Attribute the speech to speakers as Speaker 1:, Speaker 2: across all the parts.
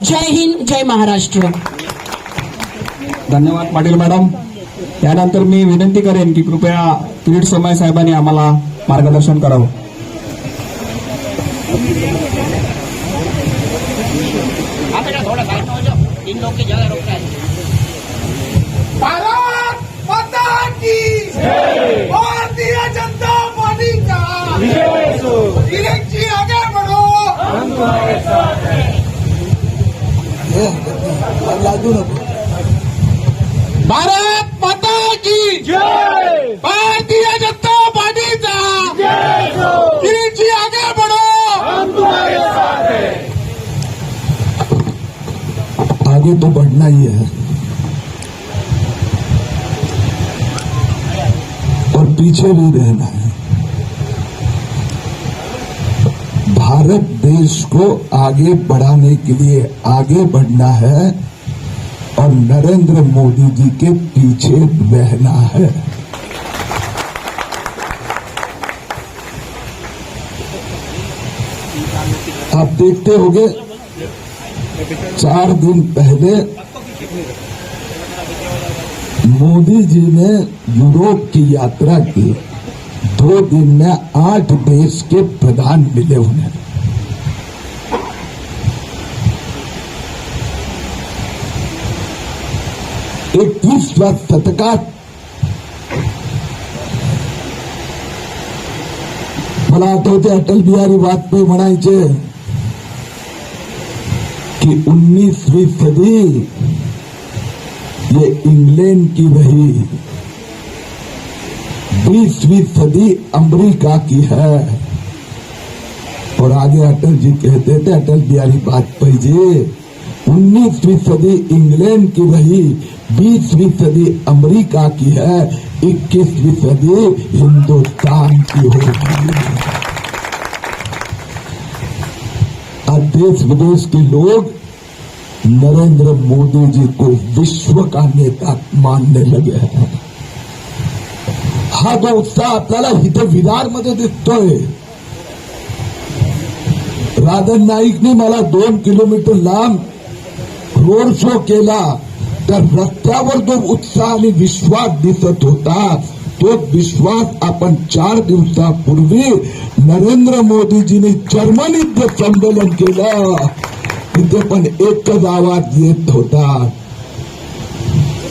Speaker 1: जय हिंद, जय महाराष्ट्र.
Speaker 2: धन्यवाद पाटील मॅडम. यानंतर मी विनंती करेन की कृपया किरीट सोमय्या साहेबांनी आम्हाला मार्गदर्शन करावं.
Speaker 3: भारत माता की जय. भारतीय जनता पार्टी का किरीट जी आगे बढ़ो, हम तुम्हारे साथ हैं. भारत माता की जय. भारतीय जनता पार्टी का किरीट जी आगे बढ़ो, हम तुम्हारे साथ हैं.
Speaker 4: आगे तो बढ़ना ही है और पीछे भी रहना है. भारत देश को आगे बढ़ाने के लिए आगे बढ़ना है और नरेंद्र मोदी जी के पीछे रहना है. आप देखते होंगे 4 दिन पहले मोदी जी ने यूरोप की यात्रा की. 2 दिन में 8 देश के प्रधान मिले उन्हें. एकवीसव्या शतकात मला आठवते अटल बिहारी वाजपेयी म्हणायचे कि 19वीं सदी ये इंग्लैंड की रही, 20वीं सदी अमेरिका की है. और आगे अटल जी कहते थे, अटल बिहारी वाजपेयी जी, 19वीं सदी इंग्लैंड की रही, 20वीं सदी अमेरिका की है, 21वीं सदी हिंदुस्तान की होगी. आज देश विदेश के लोग नरेंद्र मोदी जी को विश्व का नेता मानने लगे हैं. हा जो उत्साह आपल्याला इथे विरारमध्ये दिसतोय. राजन नाईकने मला 2 किलोमीटर लांब रोड शो केला तर रस्त्यावर जो उत्साह आणि विश्वास दिसत होता, तो विश्वास आपण 4 दिवसापूर्वी नरेंद्र मोदीजींनी जर्मनीत जे संमेलन केलं तिथे पण एकच आवाज येत होता.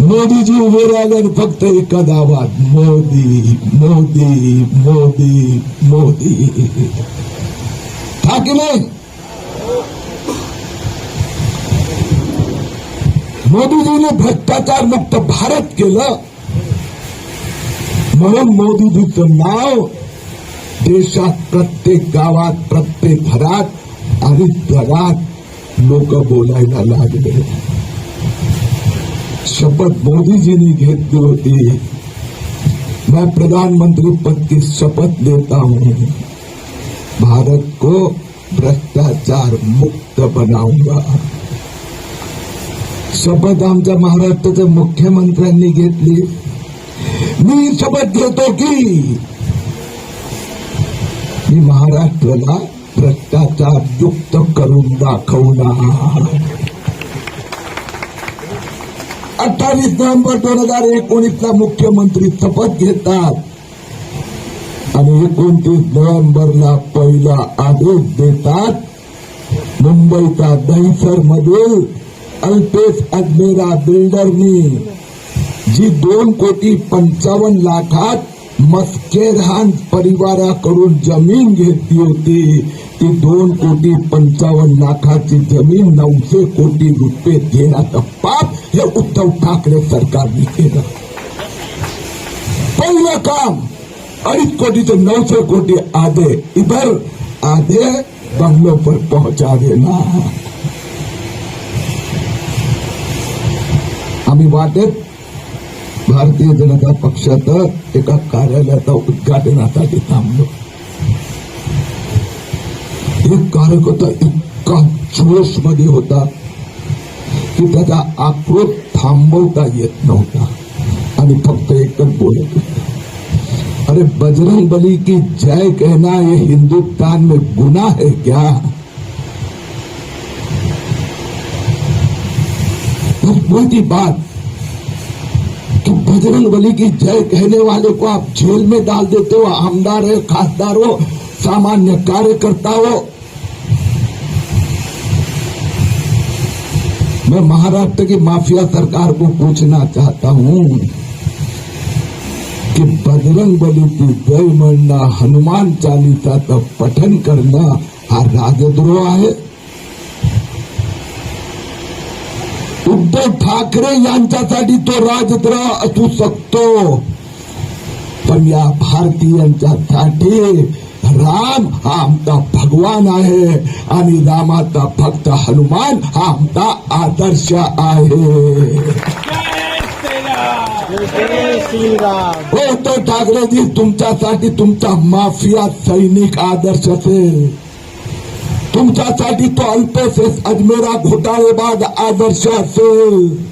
Speaker 4: मोदीजी उभे राहिले आणि फक्त एकच आवाज, मोदी मोदी मोदी मोदी. था की नाही? मोदीजीने भ्रष्टाचार मुक्त भारत केलं म्हणून मोदीजीचं नाव देशात प्रत्येक गावात, प्रत्येक घरात आणि जगात लोक बोलायला लागले. शपथ मोदीजींनी घेतली होती. मैं प्रधानमंत्री पद की शपथ लेता हूं, भारत को भ्रष्टाचार मुक्त बनाऊंगा. शपथ आमच्या महाराष्ट्राच्या मुख्यमंत्र्यांनी घेतली. मी शपथ घेतो की मी महाराष्ट्राला भ्रष्टाचार युक्त करून दाखवणार. 28 नोव्हेंबर 2019ला मुख्यमंत्री शपथ घेतात आणि 29 नोव्हेंबरला पहिला आदेश देतात. मुंबईचा दहिसरमधील अल्पेश अजमेरा बिल्डरनी जी 2,55,00,000 मस्केरहान परिवाराकडून जमीन घेतली होती, ती 2,55,00,000ची जमीन 900 कोटी रुपये देण्याचं पाप हे उद्धव ठाकरे सरकारने केलं. पहिलं काम 2.5 कोटी से 900 कोटी आधे इधर, आधे बंगलों पर पहुंचा देना. आम्ही वाटेत भारतीय जनता पक्षाचं एका कार्यालयाचा उद्घाटनासाठी थांबलो. एक कार्यकर्ता इतका जोश मध्ये होता की त्याचा आक्रोश थांबवता येत नव्हता आणि फक्त एकच बोलत होता, अरे बजरंग बली की जय कहना ये हिंदुस्तान में गुनाह है क्या? वही थी बात कि बजरंग बली की जय कहने वाले को आप जेल में डाल देते हो, आमदार है, खासदार हो, सामान्य कार्यकर्ता हो। मैं महाराष्ट्र की माफिया सरकार को पूछना चाहता हूं कि बजरंग बली की जय म्हणणं, हनुमान चालीसाचं पठण करणं हा राजद्रोह आहे। उद्धव ठाकरे यांच्यासाठी तो राजद्रोह असू शकतो, पण या भारतीयांच्यासाठी राम हा आमचा भगवान आहे आणि रामाचा भक्त हनुमान हा आमचा आदर्श आहे। उद्धव ठाकरेजी, तुमच्यासाठी तुमचा माफिया सैनिक आदर्श असेल, तुमच्यासाठी तो अल्पेश अजमेरा घोटाळेबाज आदर्श असेल,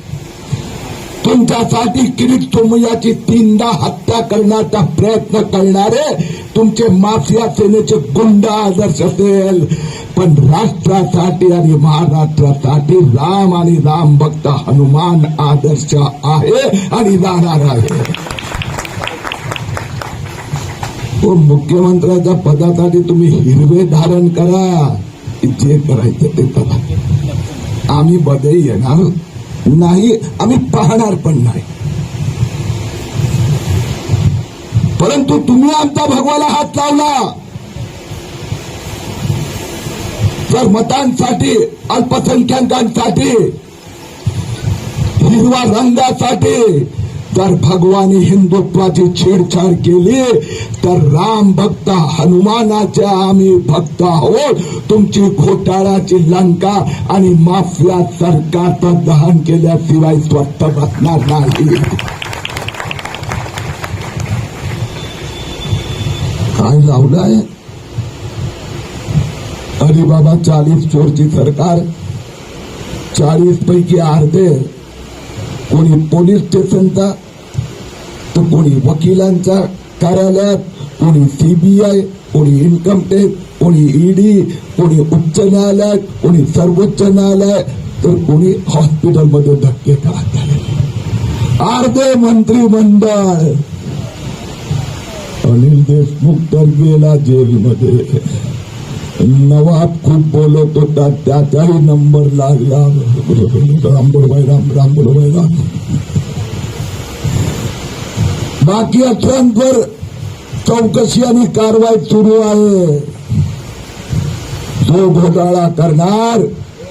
Speaker 4: तुमच्यासाठी किरीट सोमय्याची 3दा हत्या करण्याचा प्रयत्न करणारे तुमचे माफिया सेनेचे गुंड आदर्श असेल, पण राष्ट्रासाठी आणि महाराष्ट्रासाठी राम आणि राम भक्त हनुमान आदर्श आहे आणि राहणार आहे। तो मुख्यमंत्र्याच्या पदासाठी तुम्ही हिरवे धारण करा, जे करायचं ते करा, आम्ही बदल येणार नाही, आम्ही पाहणार पण नाही, परंतु तुम्ही आमचा भगवाला हात लावला तर मतांसाठी, अल्पसंख्याकांसाठी, हिरवा रंगासाठी जर भगवानी हिंदुत्वाची छेडछाड केली तर राम भक्त हनुमानाचे आम्ही भक्त आहोत। तुमची घोटाळ्याची लंका आणि माफिया सरकारचं दहन केल्याशिवाय स्वस्त बसणार नाही। काय लावलंय? अरे बाबा, 40 चोरची सरकार, 40 पैकी अर्धे कोणी पोलीस स्टेशनचा, तर कोणी वकिलांच्या कार्यालयात, कोणी सीबीआय, कोणी इन्कम टॅक्स, कोणी ईडी, कोणी उच्च न्यायालय, कोणी सर्वोच्च न्यायालय, तर कोणी हॉस्पिटलमध्ये धक्के खात झाले। अर्धे मंत्रिमंडळ, अनिल देशमुख तर गेला जेलमध्ये, नवाब खूप बोलत होता, त्याचाही नंबर लागला, राम बोलवाय राम, राम बोलवाय राम। बाकी अठरांवर चौकशी आणि कारवाई सुरू आहे। जो घोटाळा करणार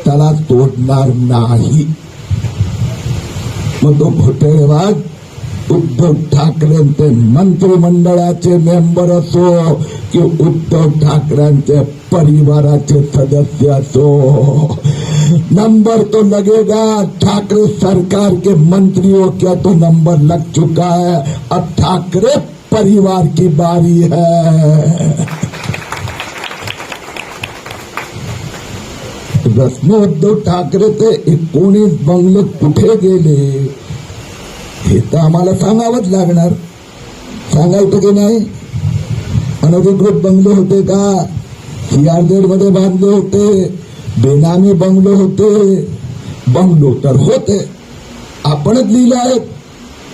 Speaker 4: त्याला तोडणार नाही, मग तो घोटाळेबाज उद्धव ठाकरेंचे मंत्रिमंडळाचे मेंबर असो कि उद्धव ठाकरेंचे परिवाराचे सदस्य असो, नंबर तो लगेगा। ठाकरे सरकार के मंत्रियों का तो नंबर लग चुका है, अब ठाकरे परिवार की बारी है। प्रश्न उद्धव ठाकरेचे 19 बंगले कुठे गेले हे तर आम्हाला सांगावंच लागणार, सांगायचं की नाही? अनधिकृत बंगले होते का? सीआरझेड मध्ये बांधले होते, बेनामी बंगलो होते, बंगलो तर होते, आपणच लिहिले आहेत,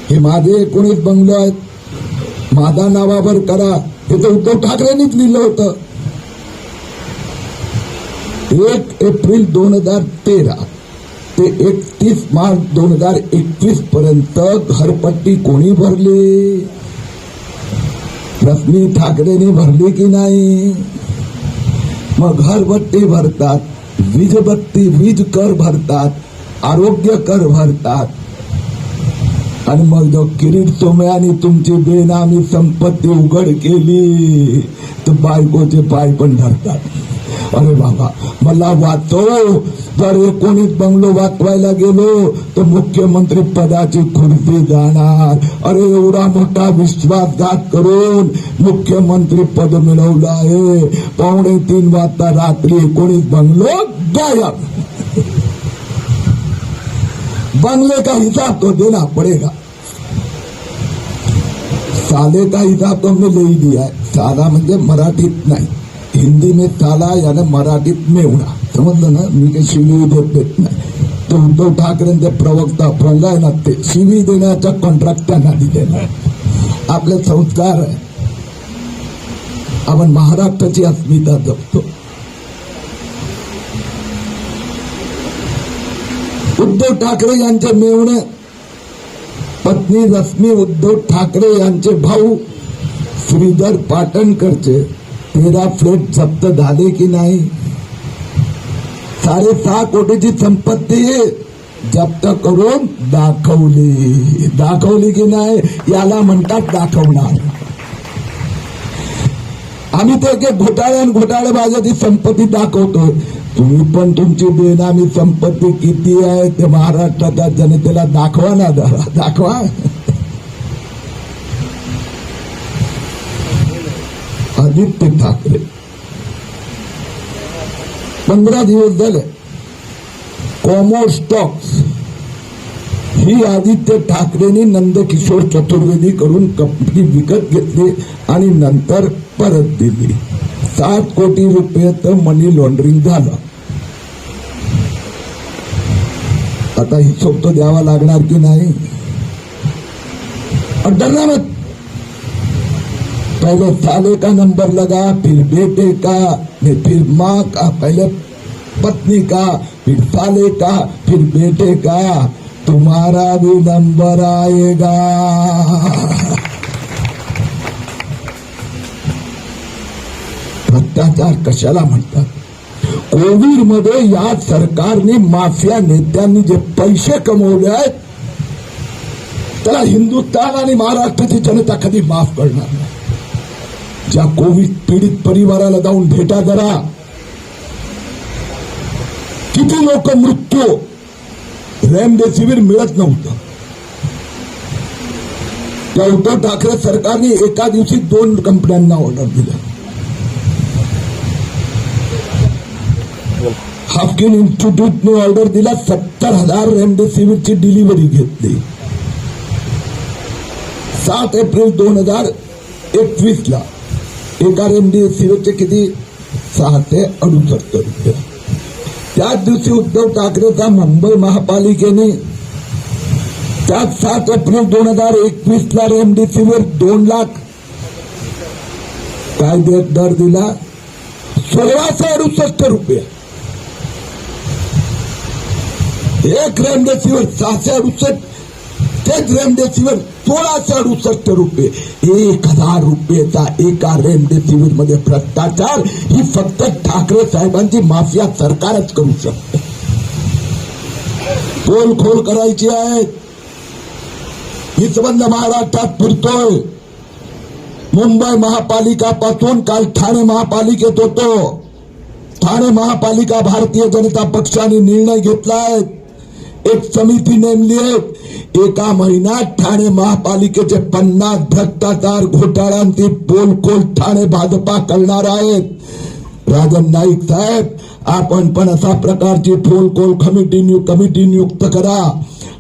Speaker 4: हे माझे 19 बंगलो आहेत, माझ्या नावावर करा, हे तर उद्धव ठाकरेंनीच लिहिलं होतं। 1 एप्रिल 2013 ते 31 मार्च 2021 पर्यंत घरपट्टी कोणी भरली? रश्मी ठाकरेंनी भरली की नाही? मग घरपट्टी भरतात, वीज कर भरतात, आरोग्य कर भरतात, आणि मग जो किरीट सोमय्याने तुमची बेनामी संपत्ती उघड केली तर बायकोचे पाय पण धरतात। अरे बाबा, मला वाचव, जर 19 बंगलो वाचवायला गेलो तर मुख्यमंत्री पदाची खुर्ची जाणार। अरे एवढा मोठा विश्वासघात करून मुख्यमंत्री पद मिळवलं आहे, 2:45 वाजता रात्री 19 बंगलो गायब। बंगले का हिसाब तो देना पड़ेगा, साले का हिसाब तो हमने ले ही दिया है। साला म्हणजे मराठीत नाही, हिंदी में साला यानी मराठीत मेवणा, समजलं ना? मी काही शिवली देत नाही, तो ते उद्धव ठाकरेंचे प्रवक्ता प्रंगाय ना ते शिवी देण्याचा कॉन्ट्रॅक्ट त्यांना दिलेला आहे. आपले संस्कार आहे. आपण महाराष्ट्राची अस्मिता जपतो. उद्धव ठाकरे यांचे मेव्हणे पत्नी रश्मी उद्धव ठाकरे यांचे भाऊ श्रीधर पाटणकरचे 13 फ्लॅट जप्त झाले की नाही? 6.5 कोटीची संपत्ती जप्त करून दाखवली की नाही? याला म्हणतात दाखवणार. आम्ही ते एक घोटाळेबाजाची संपत्ती दाखवतोय. तुम्ही पण तुमची बेनामी संपत्ती किती आहे ते महाराष्ट्राच्या जनतेला दाखवा ना, दाखवा. आदित्य ठाकरे 15 दिवस झाले कॉमो स्टॉक्स ही आदित्य ठाकरेंनी नंदकिशोर चतुर्वेदी करून कंपनी विकत घेतली आणि नंतर परत दिली. 7 कोटी रुपयाचं मनी लॉन्ड्रिंग झालं. आता हिशोब तो द्यावा लागणार की नाही? और डरना मत. पहले साले का नंबर लगा, फिर बेटे का, फिर माँ का, पहले पत्नी का, फिर साले का, फिर बेटे का. तुम्हारा भी नंबर आएगा. भ्रष्टाचार कशाला म्हणतात? कोविड मध्ये या सरकारने माफिया नेत्यांनी जे पैसे कमवले आहेत त्याला हिंदुस्थान आणि महाराष्ट्राची जनता कधी माफ करणार नाही. ज्या कोविड पीडित परिवाराला जाऊन भेटा करा. किती लोक मृत्यू, रेमडेसिवीर मिळत नव्हतं. त्या उद्धव ठाकरे सरकारने एका दिवशी 2 कंपन्यांना ऑर्डर दिल्या. हाफकिन इन्स्टिट्यूटने ऑर्डर दिला, 70,000 रेमडेसिवीरची डिलिव्हरी घेतली. 7 एप्रिल 2021 ला एका रेमडेसिवीरचे किती? 6 ते 68 रुपये. त्याच दिवशी उद्धव ठाकरेचा मुंबई महापालिकेने त्याच 7 एप्रिल 2021 ला रेमडेसिवीर 2 लाख काय दर दिला? 1668 रुपये. एक रेमडेसिवीर 668, तेच रेमडेसिवीर 1668 रुपये. 1000 रुपयेचा एका रेमडेसिवीर मध्ये भ्रष्टाचार ही फक्त ठाकरे साहेबांची माफिया सरकारच करू शकते. पोलखोल करायची आहे. ही संबंध महाराष्ट्रात फिरतोय. मुंबई महापालिकापासून काल ठाणे महापालिकेत होतो. ठाणे महापालिका भारतीय जनता पक्षाने निर्णय घेतलाय. एक समिती नेमली आहे. एका महिन्यात ठाणे महापालिकेचे 50 भ्रष्टाचार घोटाळ्यांची पोलखोल ठाणे भाजपा करणार आहेत. राजन नाईक साहेब, आपण पण अशा प्रकारची पोलखोल कमिटी नियुक्त करा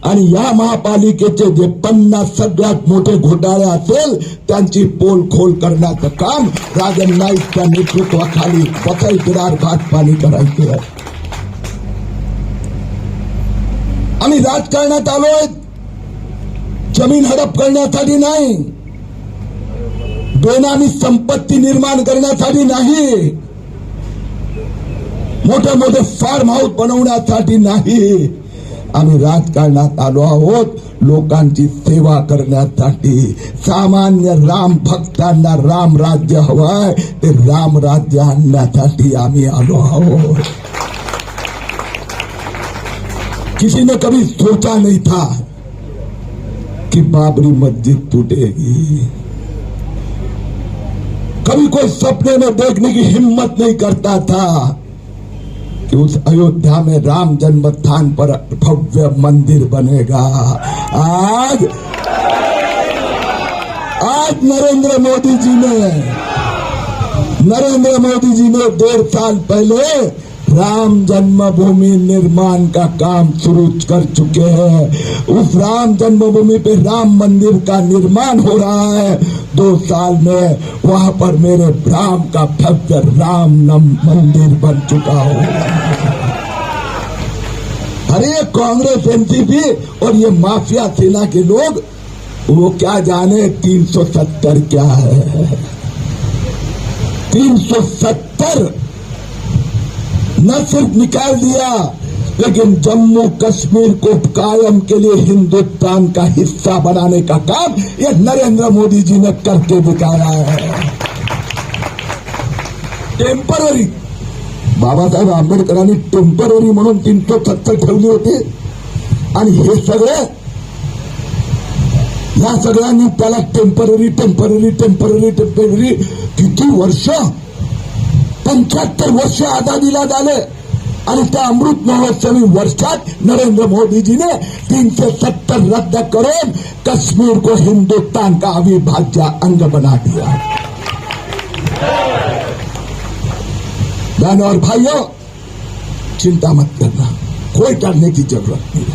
Speaker 4: आणि या महापालिकेचे जे 50 सगळ्यात मोठे घोटाळे असेल त्यांची पोलखोल करण्याचं काम राजन नाईकच्या नेतृत्वाखाली पथई किरार घाट पाणी करायचे आहे. आम्ही राजकारणात आलोय जमीन हडप करण्यासाठी नाही, बेनामी संपत्ती निर्माण करण्यासाठी नाही, मोठे मोठे फार्म हाऊस बनवण्यासाठी नाही. आम्ही राजकारणात आलो आहोत लोकांची सेवा करण्यासाठी. सामान्य राम भक्तांना राम राज्य हवंय, ते राम राज्य आणण्यासाठी आम्ही आलो आहोत. किसी ने कभी सोचा नहीं था कि बाबरी मस्जिद टूटेगी. कभी कोई सपने में देखने की हिम्मत नहीं करता था कि उस अयोध्या में राम जन्म स्थान पर भव्य मंदिर बनेगा. आज नरेंद्र मोदी जी ने 1.5 साल पहले राम जन्मभूमि निर्माण का काम शुरू कर चुके हैं. उस राम जन्मभूमि पे राम मंदिर का निर्माण हो रहा है. 2 साल में वहां पर मेरे राम का भव्य राम मंदिर बन चुका हो. हर एक कांग्रेस एनसीपी और ये माफिया सेना के लोग वो क्या जाने 370 क्या है। 370 न सिर्फ निकाल दिया, लेकिन जम्मू कश्मीर को कायम के लिए हिंदुस्तान का हिस्सा बनाने का काम ये नरेंद्र मोदी जी ने करके दिखाया है। टेम्पररी बाबासाहेब आंबेडकरांनी टेम्पररी म्हणून 370 ठेवली होती आणि हे सगळे या सगळ्यांनी त्याला टेम्पररी किती वर्ष 75 वर्ष आझादीला झाले आणि त्या अमृत महोत्सवी वर्षात नरेंद्र मोदीजीने 370 रद्द करून कश्मीर को हिंदुस्तान का अविभाज्य अंग बना दिया। बहनों और भाइयों, चिंता मत करना, कोई डरने की जरूरत नहीं।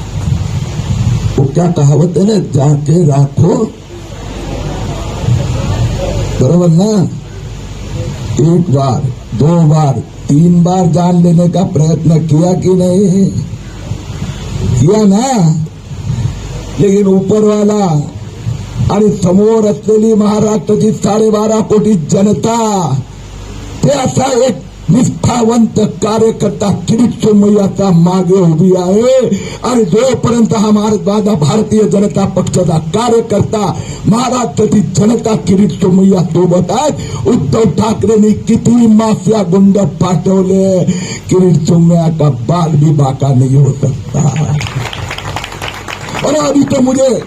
Speaker 4: वो क्या कहावत है ना, जाके राखो, बराबर ना। 1 बार 2 बार 3 बार जान लेने का प्रयत्न किया कि नहीं किया ना। लेकिन ऊपर वाला आणि समोर असलेली महाराष्ट्राची 12.5 कोटी जनता, ते असा एक निष्ठावंत कार्यकर्ता किरीट सोमय्याचा मागे उभी आहे आणि जोपर्यंत हा माझा भारतीय जनता पक्षाचा कार्यकर्ता महाराष्ट्राची जनता किरीट सोमय्या सोबत आहे। उद्धव ठाकरेंनी किती माफिया गुंड पाठवले, किरीट सोमय्या का बाल भी बाका नहीं हो सकता। और अभी तो मुझे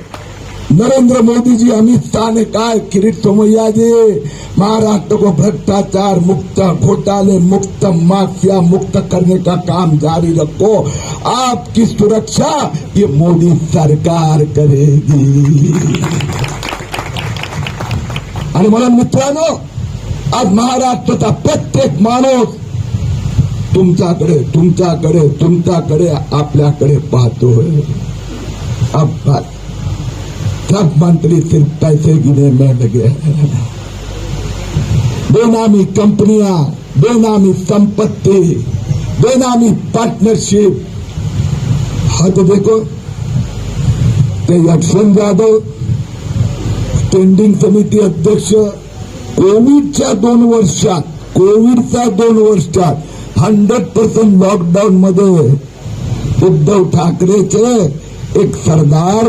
Speaker 4: नरेंद्र मोदी जी, अमित शाह ने कहा, किरीट सोमय्या जी महाराष्ट्र को भ्रष्टाचार मुक्त, घोटाले मुक्त, माफिया मुक्त करने का काम जारी रखो, आपकी सुरक्षा ये मोदी सरकार करेगी। आणि म्हणून मित्रांनो, आज महाराष्ट्राचा प्रत्येक माणूस तुमच्याकडे आपल्याकडे पाहतोय। अब सब मंत्री सिर्फ पैसे गिने में लगे हैं। बेनामी कंपनियां, बेनामी संपत्ति, बेनामी पार्टनरशिप। हद देखो, ते यशवंत जाधव स्टँडिंग समिती अध्यक्ष, कोविडच्या 2 वर्षात 100% लॉकडाऊन मध्ये उद्धव ठाकरेचे एक सरदार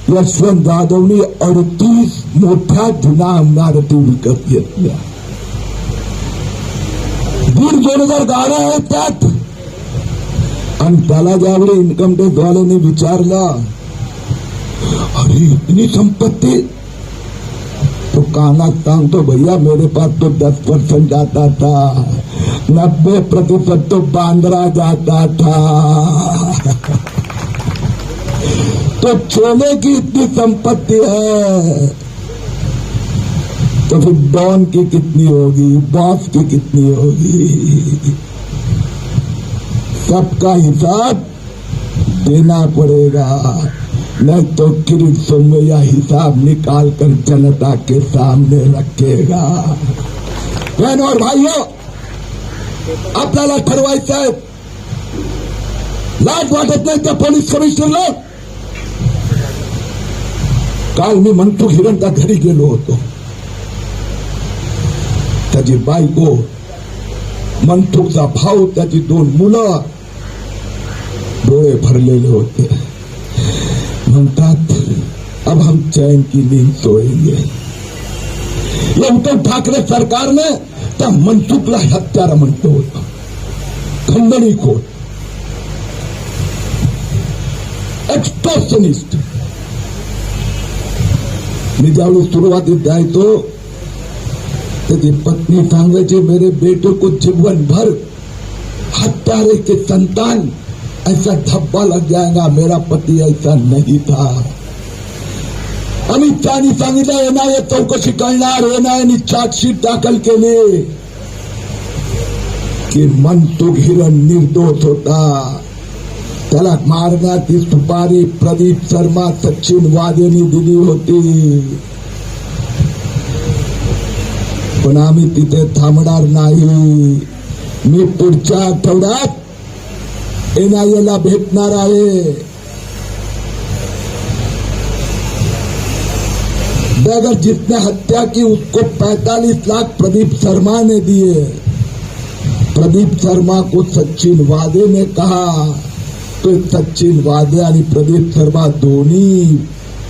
Speaker 4: यशवंत जाधवनी 38 मोठ्या जुन्या इमारती विकत घेतल्या। 1,500 गाड्या आहेत त्यात। आणि त्याला ज्यावेळी इन्कम टॅक्स वाल्याने विचारलं, अरे इतनी संपत्ती, तो कानात सांगतो, भैया मेरे पास तो 10% जाता था, 90% तो बांद्रा जाता था। तो चोले की इतनी संपत्ति है तो फिर डॉन की कितनी होगी, बॉस की कितनी होगी। सबका हिसाब देना पड़ेगा, नहीं तो किरीट सोमय्या हिसाब निकाल कर जनता के सामने रखेगा। बहनों और भाइयों, आपल्याला ठरवायचं आहे, लाज वाटत नाही त्या पोलीस कमिशनरला। काल मी मनसुख हिरेनच्या घरी गेलो होतो, त्याची बायको, मनसुखचा भाऊ, त्याची 2 मुलं डोळे भरलेले होते। म्हणतात, अब हम चैन की नींद सोएंगे। या उद्धव ठाकरे सरकारने त्या मनसुखला हत्यारा म्हणतो होतं, खंडणीखोर, एक्सटॉर्शनिस्ट। मी ज्यावेळी सुरुवातीत जायचो, त्याची पत्नी सांगायची, मेरे बेटे को जीवन भर हत्यारे के संतान ऐसा धब्बा लग जाएगा, मेरा पति ऐसा नहीं था। अमित शहानी सांगितलं, एनआयए चौकशी करणार, एनआयएने चार्जशीट दाखल केली की मनसुख हिरेन निर्दोष होता, त्याला मारण्याची सुपारी प्रदीप शर्मा, सचिन वाजेंनी दिली होती। पण आम्ही तिथे थांबणार नाही। मी पुढच्या आठवड्यात एनआयएला भेटणार आहे। कि अगर जिसने हत्या की उसको 45 लाख प्रदीप शर्मा ने दिए। प्रदीप शर्मा को सचिन वादे ने कहा, तो सचिन वादे आणि प्रदीप शर्मा दोन्ही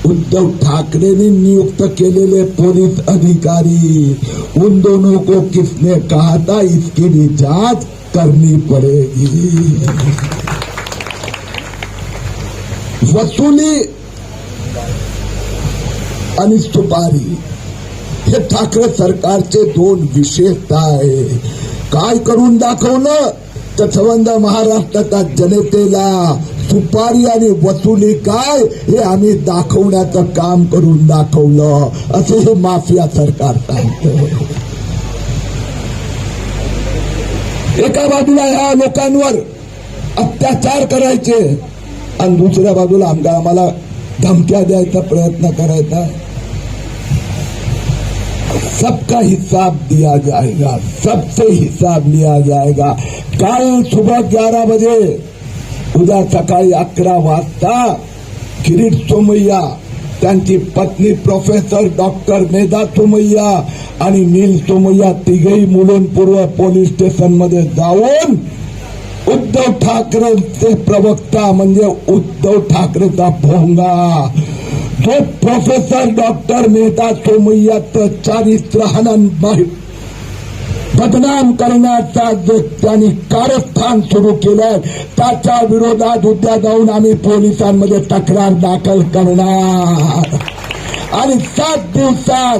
Speaker 4: उद्धव ठाकरेंनी नियुक्त केलेले पोलीस अधिकारी, उन दोनों को किसने कहा था इसकी भी जांच करनी पड़ेगी। वसुली आणि सुपारी हे ठाकरे सरकारचे दोन विशेषता आहे। काय करून दाखवलं तर संबंध महाराष्ट्राच्या जनतेला सुपारी आणि वसुली काय हे आम्ही दाखवण्याचं काम करून दाखवलं, असे हे माफिया सरकार सांगतं। एका बाजूला ह्या लोकांवर अत्याचार करायचे आणि दुसऱ्या बाजूला आम्हाला धमक्या द्यायचा प्रयत्न करायचा। सबका हिसाब दिया जाएगा, सबसे हिसाब लिया जाएगा। कल सुबह 11 बजे, उद्या सकाळी 11 वाजता किरीट सोमय्या, त्यांची पत्नी प्रोफेसर डॉक्टर मेधा सोमय्या आणि नील सोमय्या तिघेही मुलुंडपूर्व पोलीस स्टेशनमध्ये जाऊन उद्धव ठाकरेंचे प्रवक्ता म्हणजे उद्धव ठाकरेचा भोंगा, जो प्रोफेसर डॉक्टर मेधा सोमय्याचं चारित्र्य बदनाम करण्याचा जे त्यांनी कारस्थान सुरू केलंय त्याच्या विरोधात उद्या जाऊन आम्ही पोलिसांमध्ये तक्रार दाखल करणार आणि 7 दिवसात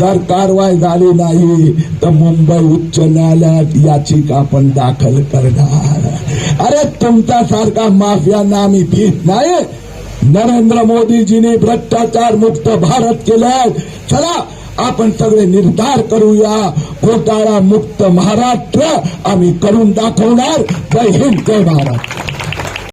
Speaker 4: जर कारवाई झाली नाही तर मुंबई उच्च न्यायालयात याचिका पण दाखल करणार। अरे तुमच्यासारखा माफियांना आम्ही भीत नाही। नरेंद्र मोदीजींनी भ्रष्टाचार मुक्त भारत केलाय। चला आपण सगळे निर्धार करूया, घोटाळा मुक्त महाराष्ट्र आम्ही करून दाखवणार। जय हिंद, जय भारत।